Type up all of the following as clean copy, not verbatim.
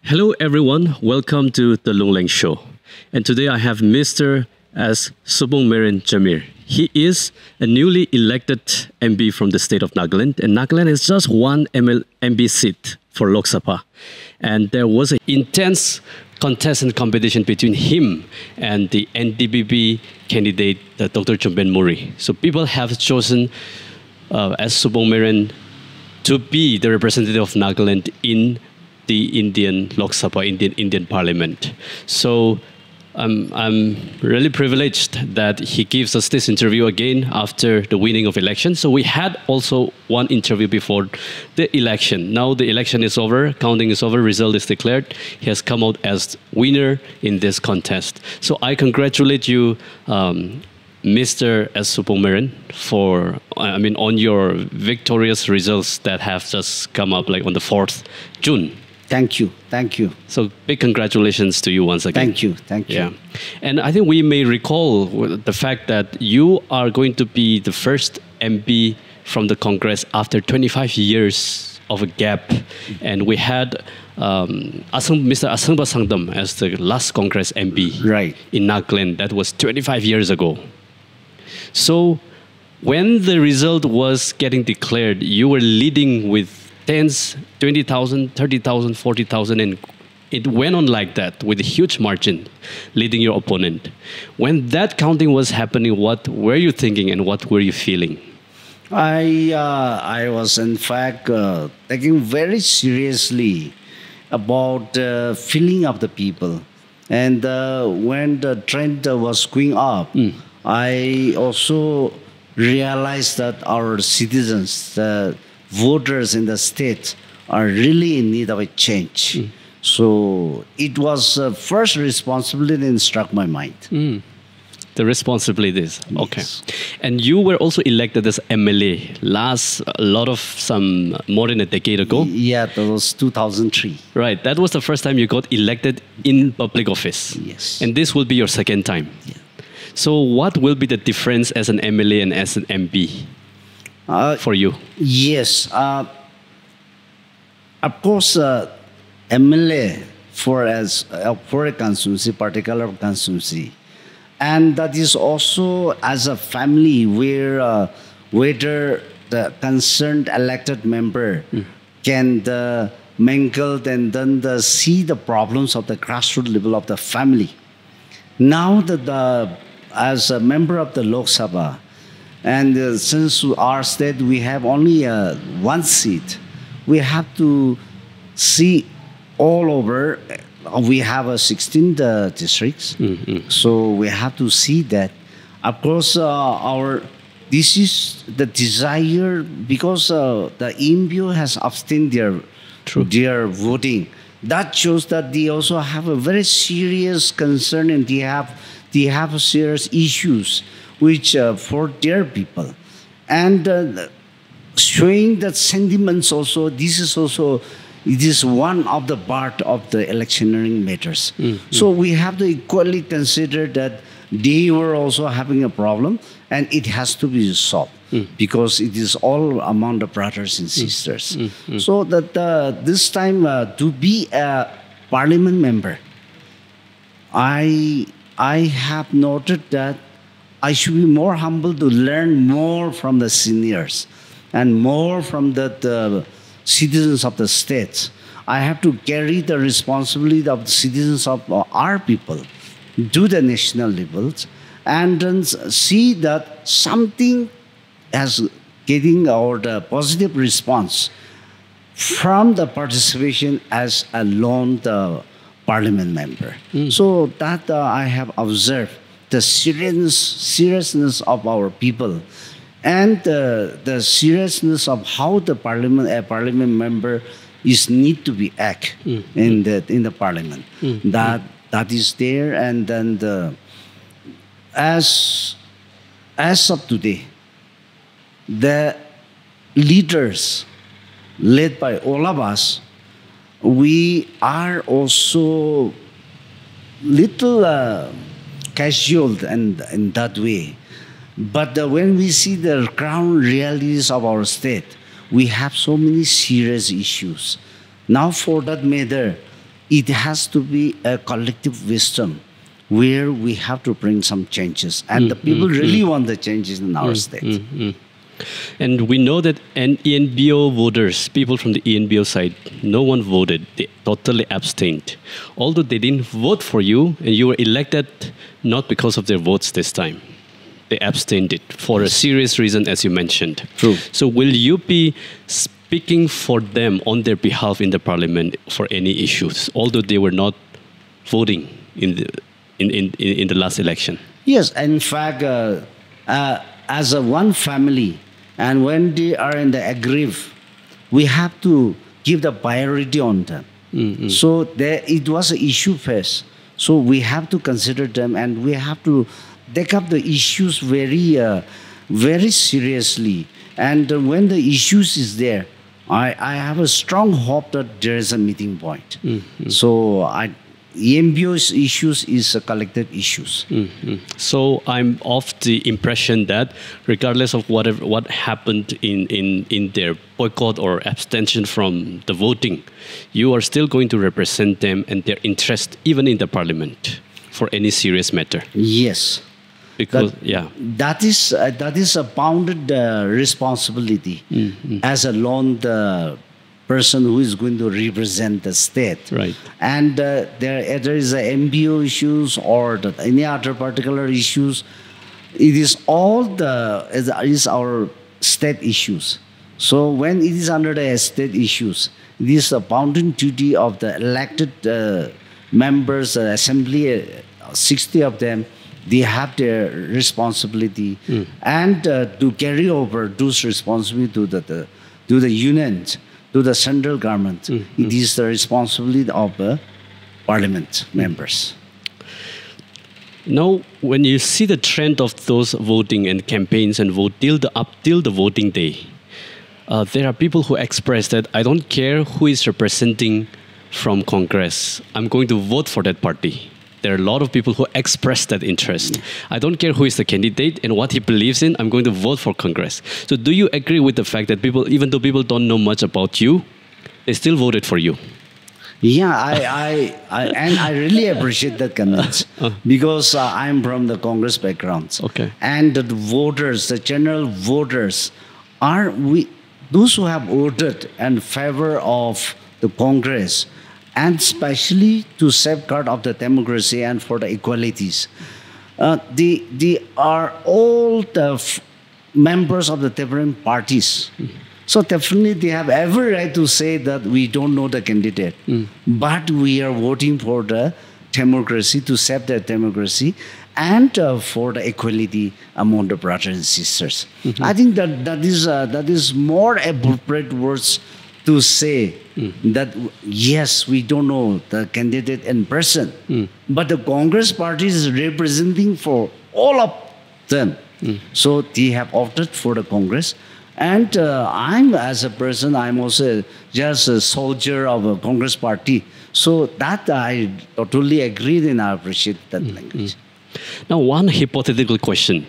Hello, everyone. Welcome to the Lungleng Show. And today I have Mr. S. Subungmirin Jamir. He is a newly elected MB from the state of Nagaland, and Nagaland has just one MB seat for Lok Sabha. And there was an intense contest and competition between him and the NDBB candidate, Dr. Chumben Muri. So people have chosen S. Subungmirin to be the representative of Nagaland in the Indian Lok Sabha, Indian Parliament. So I'm really privileged that he gives us this interview again after the winning of election. So we had also one interview before the election. Now the election is over, counting is over, result is declared. He has come out as winner in this contest. So I congratulate you, Mr. S. Subungmirin, on your victorious results that have just come up like on the 4th June. Thank you. Thank you. So big congratulations to you once again. Thank you. Thank you. Yeah. And I think we may recall the fact that you are going to be the first MP from the Congress after 25 years of a gap. And we had Mr. Asangba Sangdam as the last Congress MP in Nagaland. That was 25 years ago. So when the result was getting declared, you were leading with tens, 20,000, 30,000, 40,000, and it went on like that with a huge margin, leading your opponent. When that counting was happening, what were you thinking and what were you feeling? I was in fact taking very seriously about filling up the people. And when the trend was going up, I also realized that our citizens, the voters in the state, are really in need of a change. So it was first responsibility that struck my mind. The responsibilities, okay. Yes. And you were also elected as MLA more than a decade ago. Yeah, that was 2003. Right, that was the first time you got elected in public office. Yes. And this will be your second time. Yeah. So what will be the difference as an MLA and as an MP for you? Yes. Of course, MLA for a constituency, particular constituency, and that is also as a family where whether the concerned elected member can mingle and then see the problems of the grassroots level of the family. Now that as a member of the Lok Sabha, and since our state we have only one seat, we have to see all over. We have 16 districts, so we have to see that. Of course, this is the desire because the MBO has abstained their voting. That shows that they also have a very serious concern and they have serious issues which for their people, and showing that sentiments also. It is one of the part of the electioneering matters. So we have to equally consider that they were also having a problem, and it has to be solved because it is all among the brothers and sisters. So that this time to be a parliament member, I have noted that I should be more humble to learn more from the seniors and more from the citizens of the states. I have to carry the responsibility of the citizens of our people to the national levels and then see that something as getting the positive response from the participation as a lone parliament member. So that I have observed the seriousness of our people and the seriousness of how a parliament member need to be act in the parliament. That is there, and then as of today, the leaders led by all of us, we are also little casual and in that way. But when we see the ground realities of our state, we have so many serious issues. Now, for that matter, it has to be a collective wisdom where we have to bring some changes. And the people really want the changes in our state. And we know that ENBO voters, people from the ENBO side, no one voted. They totally abstained. Although they didn't vote for you, and you were elected not because of their votes this time. They abstained it for a serious reason, as you mentioned. True. So will you be speaking for them on their behalf in the parliament for any issues, although they were not voting in the last election? Yes, in fact, as a one family, and when they are in the aggrieve, we have to give the priority on them. So it was an issue first. So we have to consider them, and we have to take up the issues very seriously. And when the issues is there, I have a strong hope that there is a meeting point. So EMBO's issues is a collective issues. So I'm of the impression that regardless of what happened in their boycott or abstention from the voting, you are still going to represent them and their interest even in the parliament for any serious matter. Yes. Because that is a bounded responsibility as a lone person who is going to represent the state. Right. And there is a MBO issues or any other particular issues. It is is our state issues. So when it is under the state issues, it is a bounden duty of the elected members, assembly, 60 of them. They have their responsibility and to carry over those responsibility to the unions, to the central government. It is the responsibility of the parliament members. Now, when you see the trend of those voting and campaigns and vote up till the voting day, there are people who express that I don't care who is representing from Congress. I'm going to vote for that party. There are a lot of people who express that interest. I don't care who is the candidate and what he believes in, I'm going to vote for Congress. So do you agree with the fact that people, even though people don't know much about you, they still voted for you? Yeah, I really appreciate that comment because I'm from the Congress background. Okay. And the voters, the general voters, those who have voted in favor of the Congress, and especially to safeguard of the democracy and for the equalities. They are all the members of the different parties. So definitely they have every right to say that we don't know the candidate, but we are voting for the democracy, to save the democracy, and for the equality among the brothers and sisters. I think that is more appropriate words to say that yes, we don't know the candidate in person, but the Congress party is representing for all of them. So they have opted for the Congress. And I'm, as a person, I'm also just a soldier of a Congress party. So that I totally agree and I appreciate that language. Now, one hypothetical question.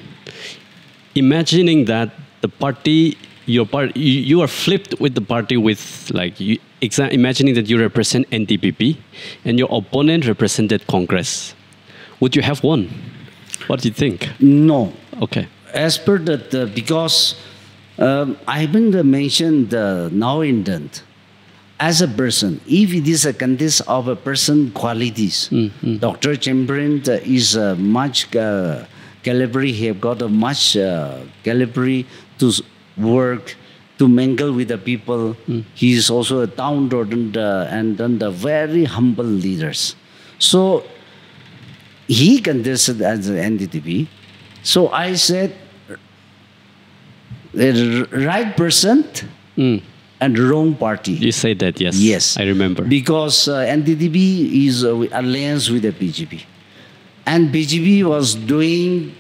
Imagining that the party, you are flipped with the party with, imagining that you represent NDPP and your opponent represented Congress. Would you have won? What do you think? No. Okay. As per that, because I haven't mentioned now and then. As a person, if it is a contest of a person qualities, Dr. Chamberlain is much caliber. He have got a much caliber to work, to mingle with the people. He is also a downtrodden and then the very humble leaders. So he contested as an NDTP. So I said, the right person and wrong party. You said that, yes. Yes. I remember. Because NDTP is alliance with the BJP. And BJP was doing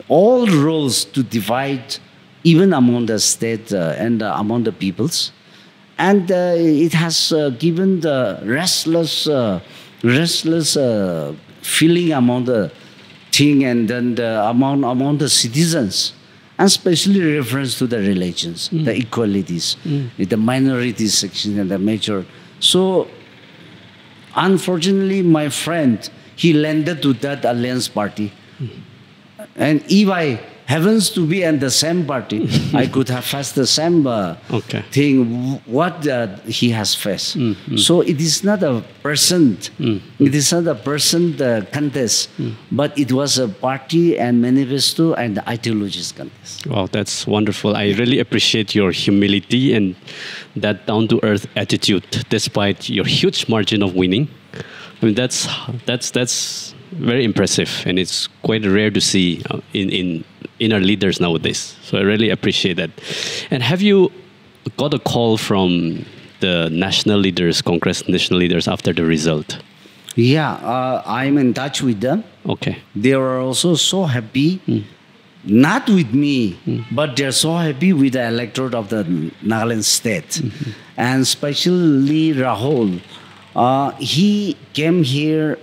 all roles to divide even among the state and among the peoples. And it has given the restless feeling among the thing and then among the citizens. And especially reference to the religions, the equalities, the minority section and the major. So Unfortunately, my friend, he landed to that alliance party. And if I happens to be in the same party, I could have faced the same Okay. thing what he has faced. So it is not a person, it is not a person contest, but it was a party and manifesto and ideologies contest. Wow, that's wonderful. I really appreciate your humility and that down to earth attitude despite your huge margin of winning. I mean, that's very impressive, and it's quite rare to see in our leaders nowadays. So I really appreciate that. And have you got a call from the national leaders, Congress national leaders, after the result? Yeah, I'm in touch with them. Okay. They were also so happy, not with me, but they're so happy with the electorate of the Nagaland state. And especially Rahul, he came here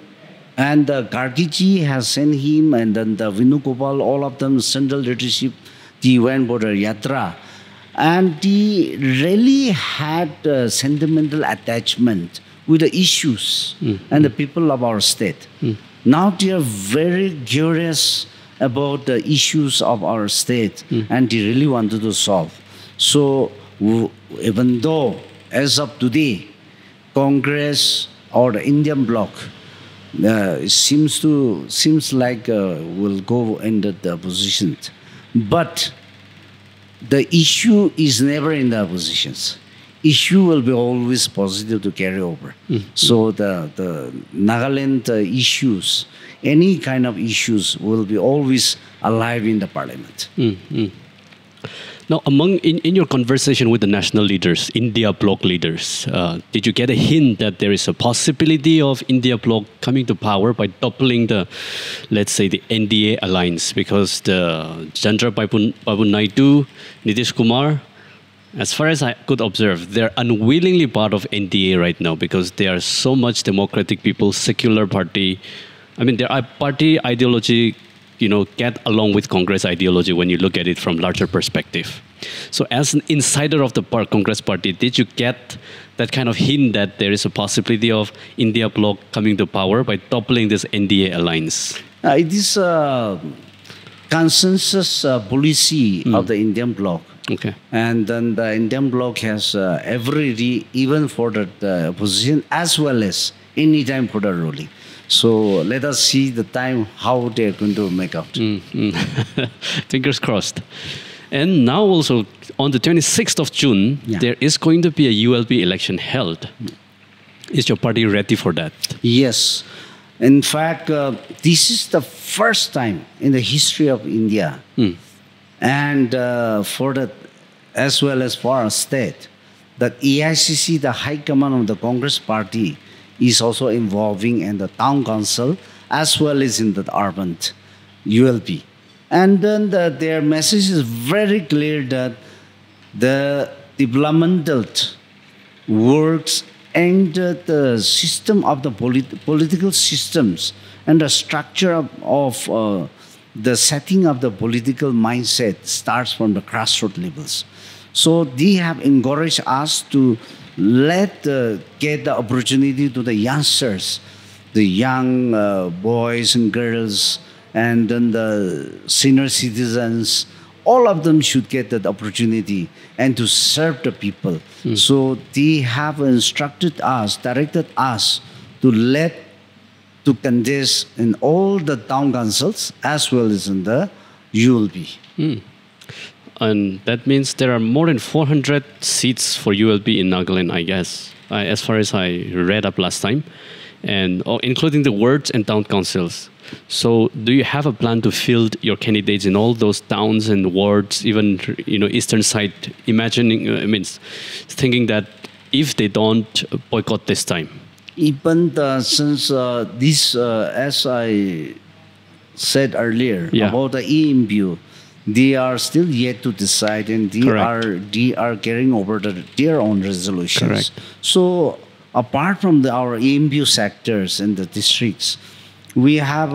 and Gargiji has sent him, and then the Venugopal, all of them, central leadership, they went for the Yatra. And they really had a sentimental attachment with the issues and the people of our state. Now they are very curious about the issues of our state, and they really wanted to solve. So even though, as of today, Congress or the Indian bloc, it seems like will go in the oppositions, but the issue is never in the oppositions. Issue will be always positive to carry over. So the Nagaland issues, any kind of issues, will be always alive in the parliament. Now, in your conversation with the national leaders, India bloc leaders, did you get a hint that there is a possibility of India bloc coming to power by toppling the, let's say, the NDA alliance? Because the Babu Naidu, Nitish Kumar, as far as I could observe, they're unwillingly part of NDA right now because they are so much democratic people, secular party. I mean, their party ideology, get along with Congress ideology when you look at it from larger perspective. So as an insider of the Congress party, did you get that kind of hint that there is a possibility of India bloc coming to power by toppling this NDA alliance? It is a consensus policy of the Indian bloc. Okay. And then the Indian bloc has even for the opposition as well as any time for the ruling. So let us see the time how they are going to make out. Fingers crossed. And now also on the 26th of June, there is going to be a ULB election held. Is your party ready for that? Yes. In fact, this is the first time in the history of India and as well as for our state, that AICC, the High Command of the Congress Party, is also involving in the town council as well as in the urban ULP. And then their message is very clear that the developmental works and the system of the political systems and the structure of the setting of the political mindset starts from the grassroots levels. So they have encouraged us to get the opportunity to the youngsters, the young boys and girls, and then the senior citizens. All of them should get that opportunity and to serve the people. So they have instructed us, directed us to contest in all the town councils as well as in the ULB. And that means there are more than 400 seats for ULP in Nagaland, I guess, as far as I read up last time, and including the wards and town councils. So do you have a plan to field your candidates in all those towns and wards, even eastern side, thinking that if they don't boycott this time? Even since this, as I said earlier, about the EMBU, they are still yet to decide, and they are carrying over their own resolutions. Correct. So apart from our EMBU sectors and the districts, we have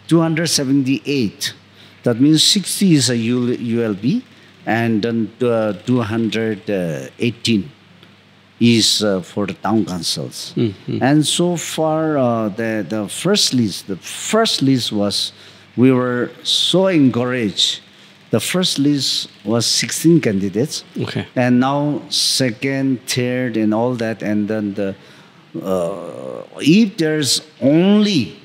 278. That means 60 is a ULB, and then 218 is for the town councils. And so far, the first list was, we were so encouraged. The first list was 16 candidates. Okay. And now second, third, and all that. And then if there's only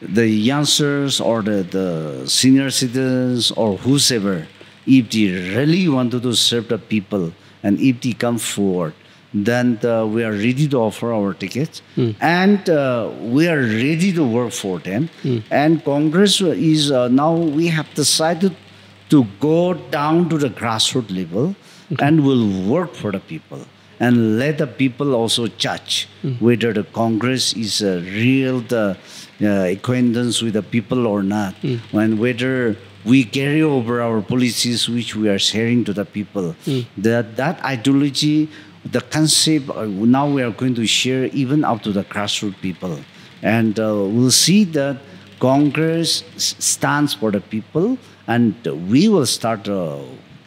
the youngsters or the senior citizens or whosoever, if they really wanted to serve the people and if they come forward, then we are ready to offer our tickets and we are ready to work for them. And Congress is now we have decided to go down to the grassroots level and will work for the people and let the people also judge whether the Congress is a real acquaintance with the people or not, and whether we carry over our policies which we are sharing to the people. That ideology, the concept, now we are going to share even up to the grassroots people. And we'll see that Congress stands for the people and we will start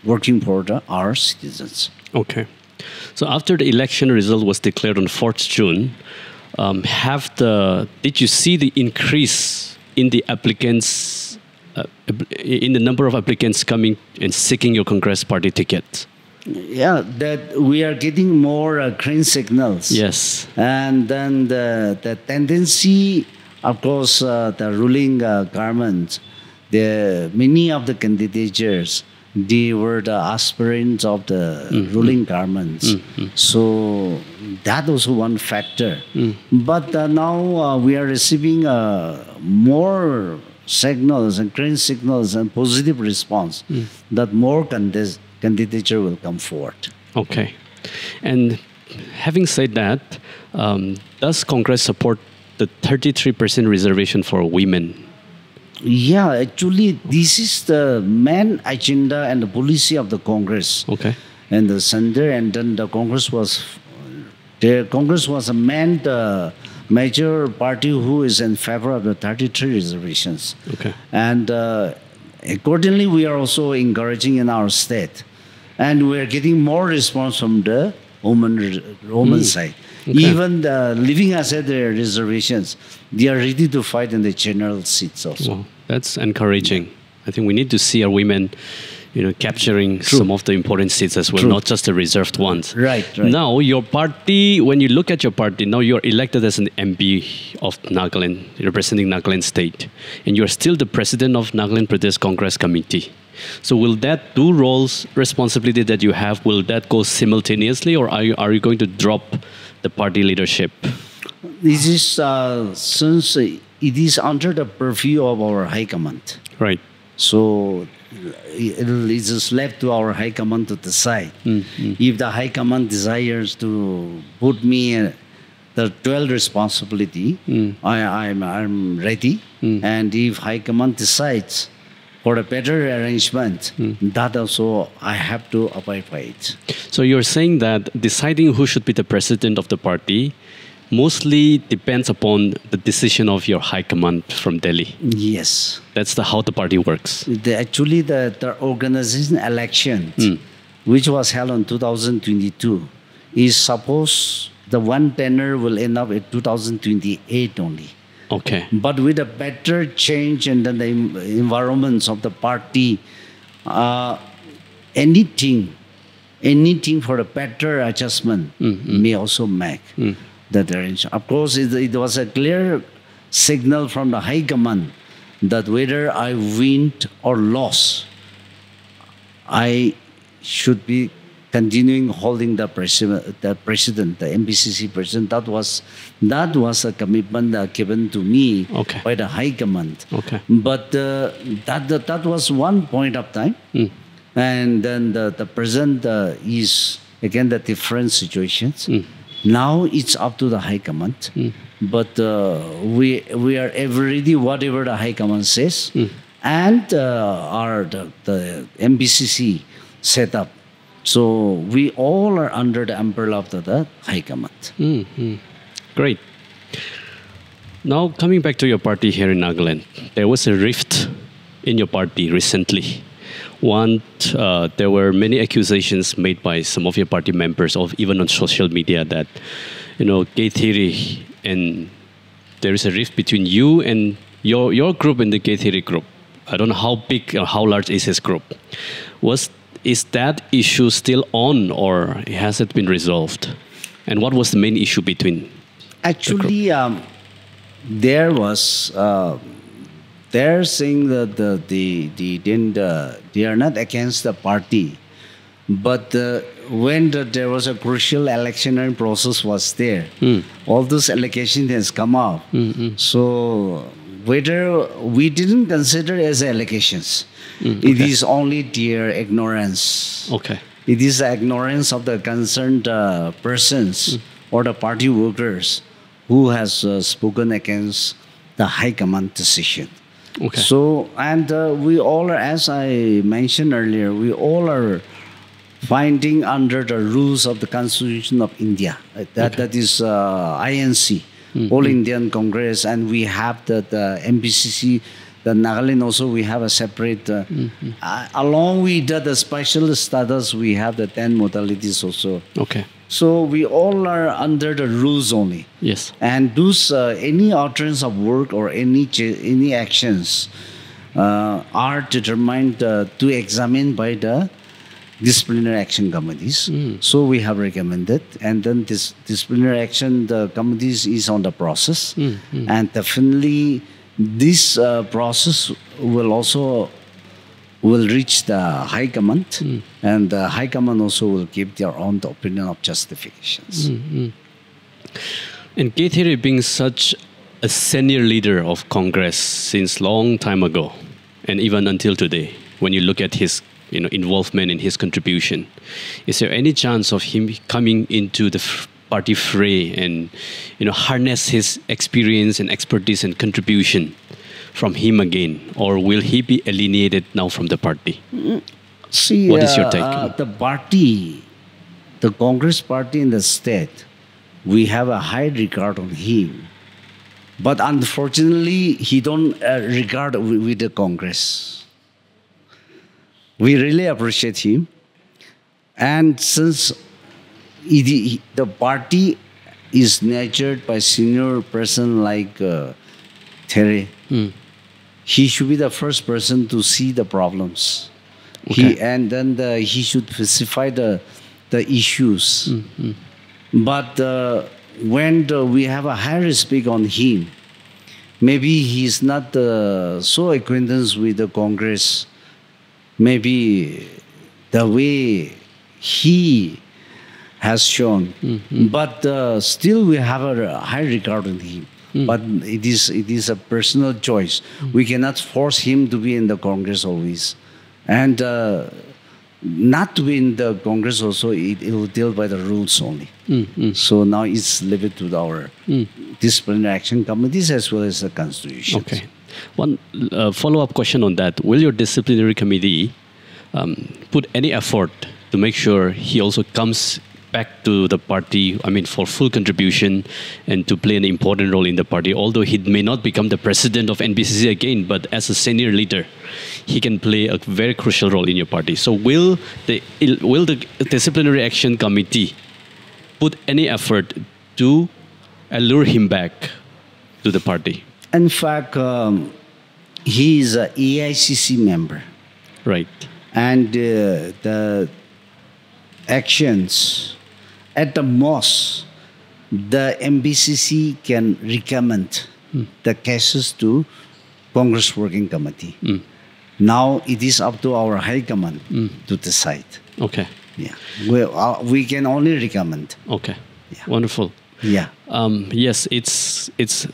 working for our citizens. Okay. So after the election result was declared on 4th June, did you see the increase in the applicants, in the number of applicants coming and seeking your Congress party ticket? Yeah, that we are getting more green signals. Yes. And then the tendency, of course, the ruling government, many of the candidates, they were the aspirants of the ruling governments. So that was one factor. But now we are receiving more signals and green signals and positive response that more candidature will come forward. Okay. And having said that, does Congress support the 33% reservation for women? Yeah, actually, this is the main agenda and the policy of the Congress. Okay. And the Sunday, and then the Congress was a major party who is in favor of the 33 reservations. Okay. And accordingly, we are also encouraging in our state, and we are getting more response from the woman side. Okay. Even leaving aside the reservations, they are ready to fight in the general seats also. Well, that's encouraging. I think we need to see our women, capturing some of the important seats as well, not just the reserved ones. Right. Now, your party, when you look at your party, now you're elected as an MP of Nagaland, representing Nagaland State, and you're still the president of Nagaland Pradesh Congress Committee. So will that two roles, responsibility that you have, will that go simultaneously, or are you going to drop the party leadership? This is since it is under the purview of our High Command. Right. So it is just left to our High Command to decide. If the High Command desires to put me the 12 responsibility, I'm ready. And if High Command decides for a better arrangement, that also I have to abide by it. So you're saying that deciding who should be the president of the party mostly depends upon the decision of your high command from Delhi. Yes. That's how the party works. Actually, the organization election, which was held in 2022, is supposed the one tenure will end up at 2028 only. Okay. But with a better change and then the environments of the party, anything for a better adjustment may also make that arrangement. Of course, it was a clear signal from the High Command that whether I win or lose, I should be continuing holding the president, the MPCC president. That was a commitment given to me by the High Command. Okay. But that was one point of time. And then the present is, again, the different situations. Now it's up to the High Command. But we are ever ready, whatever the High Command says. And the MPCC set up. So we all are under the umbrella of the High Command. Great. Now, coming back to your party here in Nagaland, there was a rift in your party recently. One, there were many accusations made by some of your party members, of even on social media, that gay theory, and there is a rift between you and your group and the gay theory group. I don't know how big or how large is his group. Is that issue still on, or has it been resolved? And what was the main issue between? Actually, there was. They're saying that they are not against the party, but when there was a crucial electionary process was there, all those allegations has come up. So whether we didn't consider as allegations, it is only their ignorance. Okay. It is the ignorance of the concerned persons or the party workers who has spoken against the high command decision. Okay. So, and we all are, as I mentioned earlier, we all are finding under the rules of the Constitution of India. That is INC, All Indian Congress, and we have the MPCC, the Nagaland also, we have a separate, along with the special status, we have the 10 modalities also. Okay. So we all are under the rules only. Yes. And those any utterance of work or any actions are determined to examine by the disciplinary action committees. So we have recommended, and then this disciplinary action the committees is on the process, and definitely this process will reach the high command, and the high command also will give their own opinion of justifications. And gay theory being such a senior leader of Congress since long time ago, and even until today, when you look at his involvement and his contribution, is there any chance of him coming into the party fray and harness his experience and expertise and contribution from him again, or will he be alienated now from the party? See, what is your take? The party, the Congress party in the state, we have a high regard on him, but unfortunately, he don't regard with the Congress. We really appreciate him, and since the party is nurtured by senior person like Terry, he should be the first person to see the problems. Okay. And then he should specify the issues. But when we have a high respect on him, maybe he's not so acquaintance with the Congress. Maybe the way he has shown, but still we have a high regard on him. But it is a personal choice. We cannot force him to be in the Congress always, and not to be in the Congress also. It will deal by the rules only. So now it's left to our disciplinary action committees as well as the Constitution. Okay. One follow-up question on that: will your disciplinary committee put any effort to make sure he also comes back to the party, for full contribution and to play an important role in the party, although he may not become the president of NBCC again, but as a senior leader, he can play a very crucial role in your party. So will the Disciplinary Action Committee put any effort to allure him back to the party? In fact, he is an AICC member. Right. And the actions, at the most, the MBCC can recommend the cases to Congress Working Committee. Now it is up to our high command to decide. Okay. Yeah. We can only recommend. Okay. Yeah. Wonderful. Yeah. Yes, it's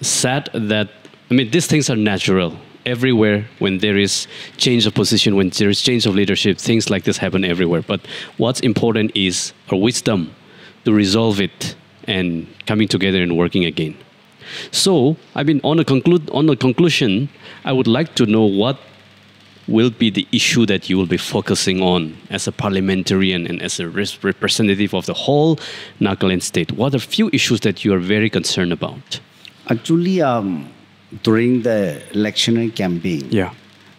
sad that, these things are natural. Everywhere, when there is change of position, when there is change of leadership, things like this happen everywhere. But what's important is our wisdom to resolve it and coming together and working again. So, on a conclusion, I would like to know what will be the issue that you will be focusing on as a parliamentarian and as a representative of the whole Nagaland state. What are few issues that you are very concerned about? Actually, during the electionary campaign,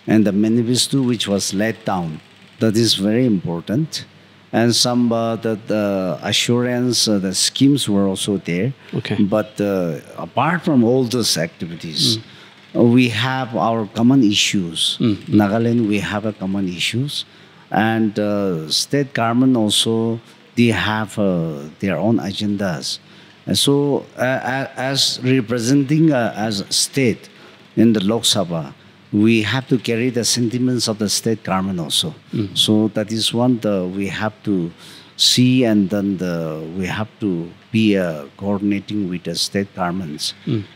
and the manifesto which was laid down. That is very important. And some the assurance, the schemes were also there. Okay. But apart from all those activities, we have our common issues. Nagaland, we have a common issues, and state government also, they have their own agendas. And so, as representing as a state in the Lok Sabha, we have to carry the sentiments of the state government also. So that is one we have to see, and then we have to be coordinating with the state governments.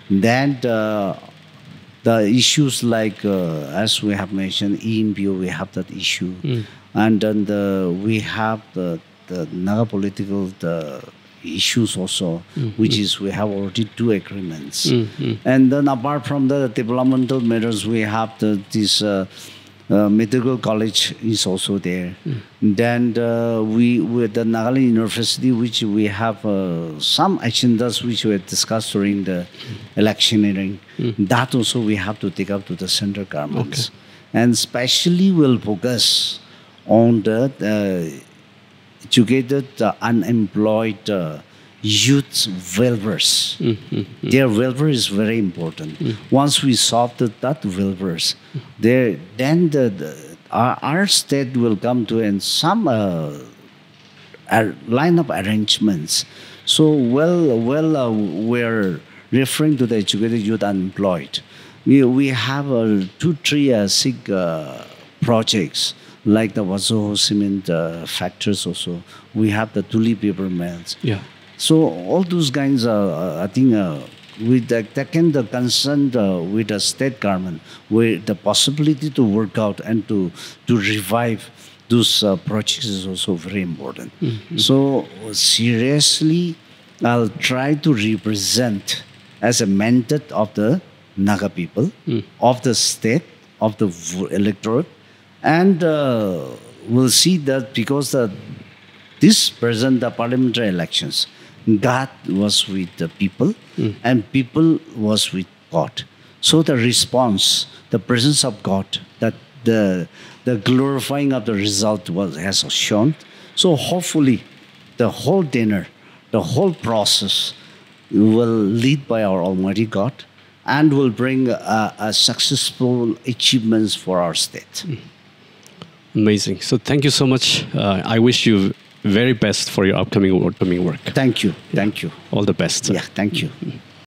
Then the issues like, as we have mentioned, EMPO, we have that issue. And then we have the Naga political issues also, which is we have already 2 agreements. And then apart from the developmental matters, we have this medical college is also there. Then we with the Nagaland University, which we have some agendas which were discussed during the electioneering. That also we have to take up to the central governments. And especially will focus on the educated, unemployed youth welfares. Their welfare is very important. Once we solve that welfares, then our state will come to and some line of arrangements. So we're referring to the educated youth unemployed. We have 2-3 SIG projects, like the Wazo cement factories also. We have the Tuli paper mills. Yeah. So all those kinds, I think, with the concern with the state government, with the possibility to work out and to revive those projects is also very important. So seriously, I'll try to represent as a mandate of the Naga people, of the state, of the electorate, and we'll see that because this present the parliamentary elections, God was with the people, and people was with God. So the response, the presence of God, that the glorifying of the result has shown. So hopefully, the whole dinner, the whole process will lead by our Almighty God, and will bring a successful achievements for our state. Amazing. So thank you so much. I wish you very best for your upcoming work. Thank you. Thank you. All the best. Sir. Yeah, thank you.